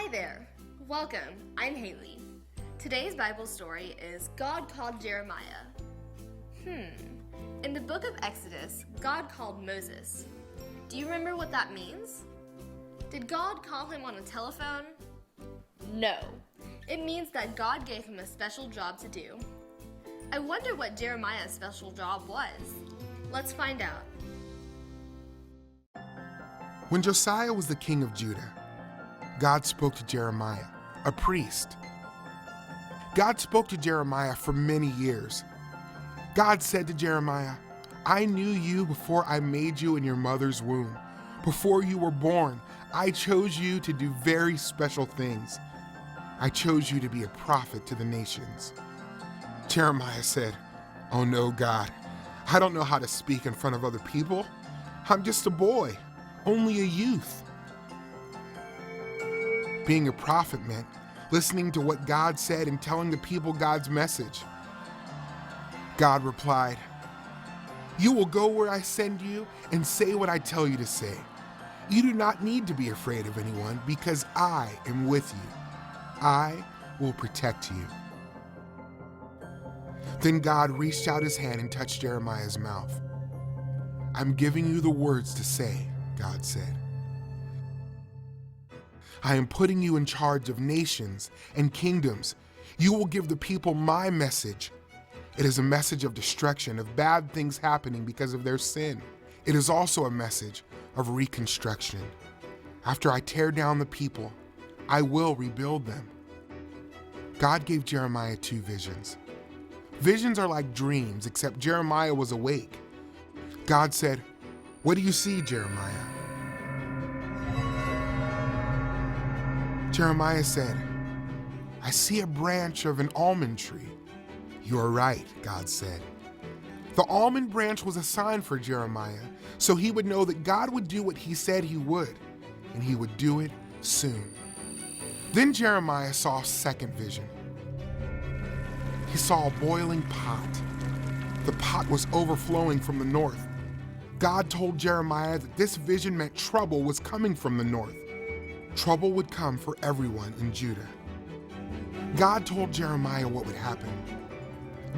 Hi there. Welcome. I'm Haley. Today's Bible story is God called Jeremiah. In the book of Exodus, God called Moses. Do you remember what that means? Did God call him on a telephone? No. It means that God gave him a special job to do. I wonder what Jeremiah's special job was. Let's find out. When Josiah was the king of Judah, God spoke to Jeremiah, a priest. God spoke to Jeremiah for many years. God said to Jeremiah, "I knew you before I made you in your mother's womb. Before you were born, I chose you to do very special things. I chose you to be a prophet to the nations." Jeremiah said, "Oh no, God, I don't know how to speak in front of other people. I'm just a boy, only a youth." Being a prophet meant listening to what God said and telling the people God's message. God replied, "You will go where I send you and say what I tell you to say. You do not need to be afraid of anyone because I am with you. I will protect you." Then God reached out his hand and touched Jeremiah's mouth. "I'm giving you the words to say," God said. "I am putting you in charge of nations and kingdoms. You will give the people my message. It is a message of destruction, of bad things happening because of their sin. It is also a message of reconstruction. After I tear down the people, I will rebuild them." God gave Jeremiah 2 visions. Visions are like dreams, except Jeremiah was awake. God said, "What do you see, Jeremiah?" Jeremiah said, "I see a branch of an almond tree." "You are right," God said. The almond branch was a sign for Jeremiah, so he would know that God would do what he said he would, and he would do it soon. Then Jeremiah saw a second vision. He saw a boiling pot. The pot was overflowing from the north. God told Jeremiah that this vision meant trouble was coming from the north. Trouble would come for everyone in Judah. God told Jeremiah what would happen.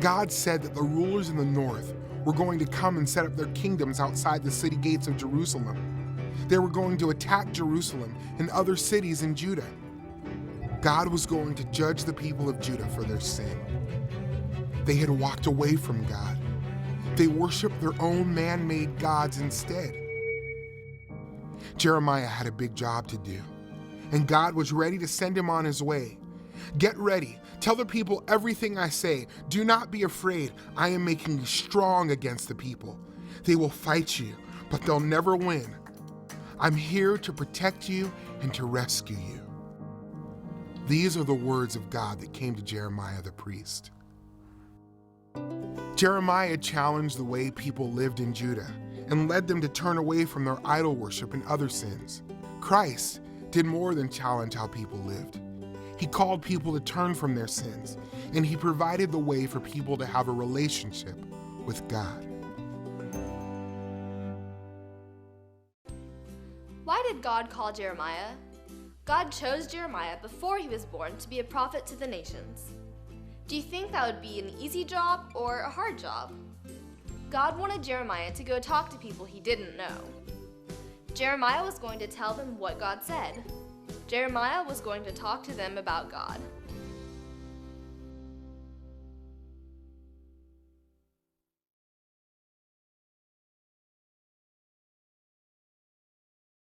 God said that the rulers in the north were going to come and set up their kingdoms outside the city gates of Jerusalem. They were going to attack Jerusalem and other cities in Judah. God was going to judge the people of Judah for their sin. They had walked away from God. They worshiped their own man-made gods instead. Jeremiah had a big job to do, and God was ready to send him on his way. "Get ready. Tell the people everything I say. Do not be afraid. I am making you strong against the people. They will fight you, but they'll never win. I'm here to protect you and to rescue you." These are the words of God that came to Jeremiah the priest. Jeremiah challenged the way people lived in Judah and led them to turn away from their idol worship and other sins. Christ did more than challenge how people lived. He called people to turn from their sins, and he provided the way for people to have a relationship with God. Why did God call Jeremiah? God chose Jeremiah before he was born to be a prophet to the nations. Do you think that would be an easy job or a hard job? God wanted Jeremiah to go talk to people he didn't know. Jeremiah was going to tell them what God said. Jeremiah was going to talk to them about God.